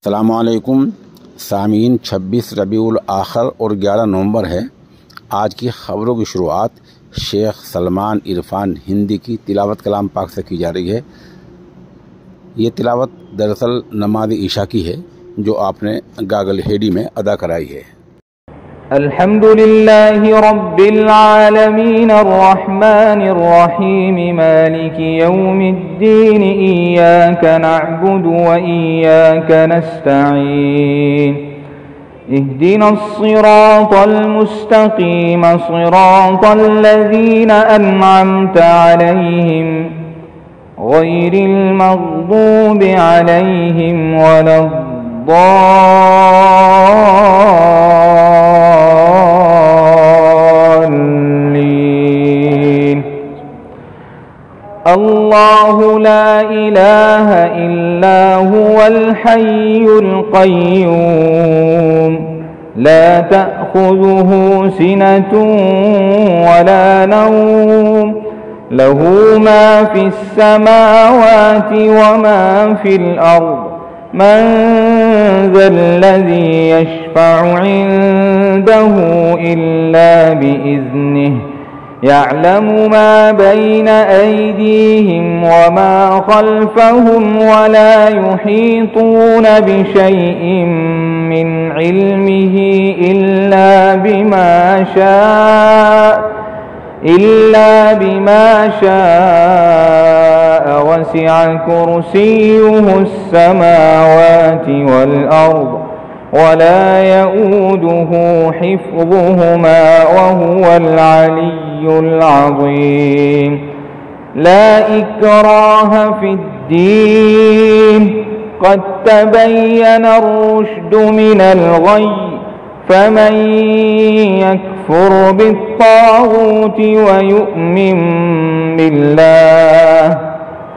अस्सलामुअलैकुम सामीन। 26 रबीउल आखिर और 11 नवंबर है। आज की ख़बरों की शुरुआत शेख सलमान इरफान हिंदी की तिलावत कलाम पाक से की जा रही है। ये तिलावत दरअसल नमाज ईशा की है जो आपने गागल हेडी में अदा कराई है। अल्हम्दुलिल्लाहि रब्बिल आलमीन अर्रहमानिर रहीम मालिकि यौमिद्दीन इय्याका नअबुदु व इय्याका नस्तईन इहदिनस सिरातल मुस्तकीम सिरातल लज़ीना अन्अमता अलैहिम गैरिल मग़दूबि अलैहिम वलद्दाल्लीन। अल्लाहु ला इलाहा इल्ला हुवल हय्युल क़य्यूम ला तअख़ुज़ुहु सिनतुन वला नौम लहू मा फ़िस समावाति व मा फ़िल अर्ज़ मन ज़ल्लज़ी यशफ़अु इंदहु इल्ला बिइज़्निहि यअलमु मा बैन अयदीहिम व मा ख़ल्फ़हुम वला युहीतून बिशैइन मिन इल्मिहि इल्ला बिमा शाअ वसिअ कुर्सियुहु अस्समावाति वल अर्ज़ वला यऊदुहु हिफ़्ज़ुहुमा वहुवल अलिय्युल अज़ीम। ला इक्राह फ़िद्दीन क़द तबय्यन अर्रुश्दु मिनल ग़य्य फमन यकफ़ुर बित्ताग़ूत वयु'मिन बिल्लाह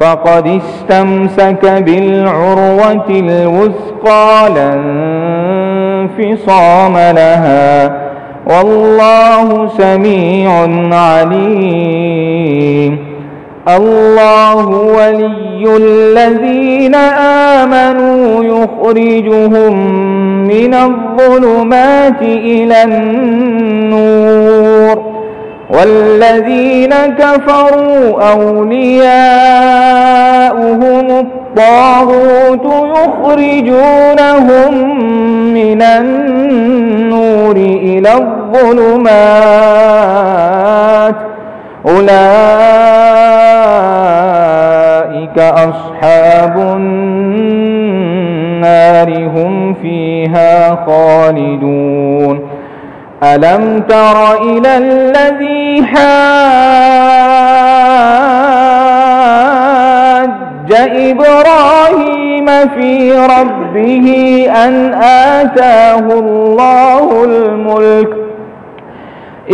फ़क़द इस्तमसक बिल'उर्वतिल वुस्क़ा ला इंफ़िसाम लहा वल्लाहु समीउन अलीम। अल्लाहु वलियुल्लज़ीना आमनू युख़रिजुहुम मिनज़्ज़ुलुमाति इलन-नूर वल्लज़ीन कफ़रू औलियाउहुमुत-ताग़ूत युख़रिजूनहुम मिनन-नूरि इलज़्ज़ुलुमात उलाइका अस्हाबुन-नारि हुम फ़ीहा ख़ालिदून। अलम तर इलल्लज़ी हाज्ज इब्राहीम फ़ी रब्बिही अन आताहुल्लाहुल मुल्क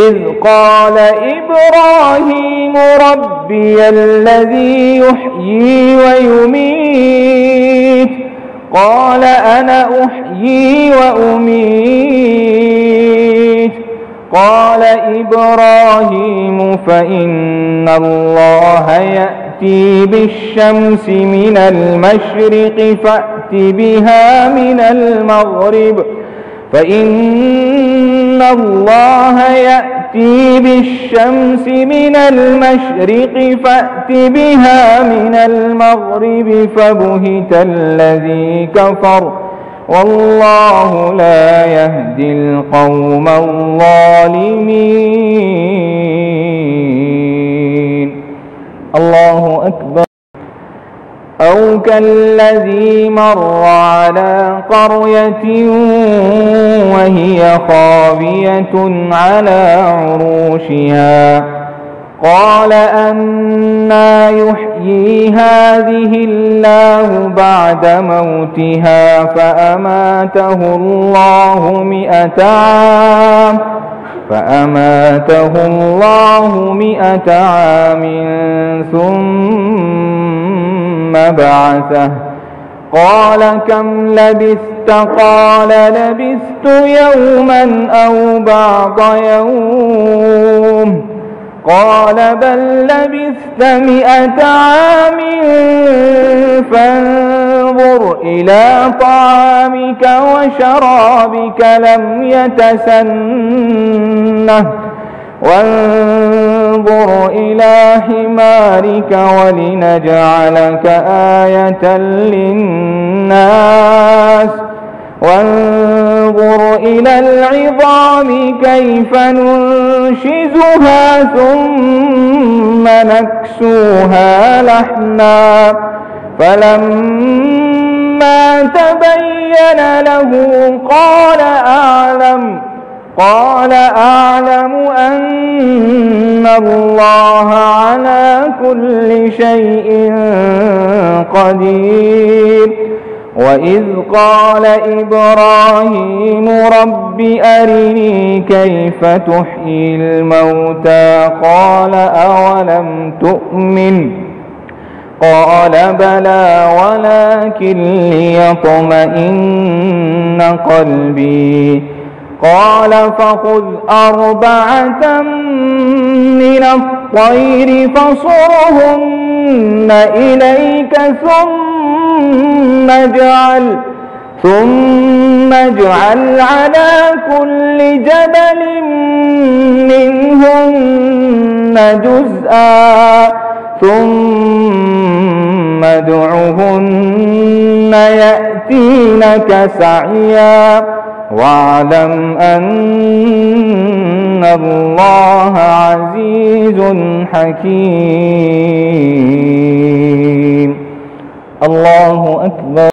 इज़ क़ाल इब्राहीम रब्बियल्लज़ी युह्यी व युमीत क़ाल अना उह्यी व उमीत क़ाल इब्राहीम फ़इन्नल्लाह यअती बिश्शम्सि मिनल मशरिक़ि फ़अति बिहा मिनल मग़रिब फ़इन्नल्लाह यअती बिश्शम्सि मिनल मशरिक़ि फ़अति बिहा मिनल मग़रिब फ़बुहितल्लज़ी कफ़र वल्लाहु ला यहदिल क़ौमल ज़ालिमीन। अल्लाहु अकबर। औ कल्लज़ी मर्र अला क़र्यतिन वहिय ख़ावियतुन अला उरूशिहा क़ाल अन्ना युह्यी हाज़िहिल्लाहु बअद मौतिहा फ़अमातहुल्लाहु मिअत आमिन ثم بعثه قال كم لبثت قال لبثت يوما أو بعض يوم قال بل لبثت 100 عام فانظر إلى طعامك وشرابك لم يتسنه وانظر إلى حمارك ولنجعلك آية للناس وانظر إلى العظام كيف ننشزها ثم نكسوها لحما فلما تبين له قال أعلم أن الله على كل شيء قدير وإذ قال إبراهيم رب أرني كيف تحيي الموتى قال أولم تؤمن قال بلى ولكن ليطمئن قلبي قال فخذ 4 من الطير فصرهن إليك ثم اجعل على كل جبل منهن جزءا ثم ادعهن يأتينك سعيا واعلم أن الله عزيز حكيم. الله أكبر.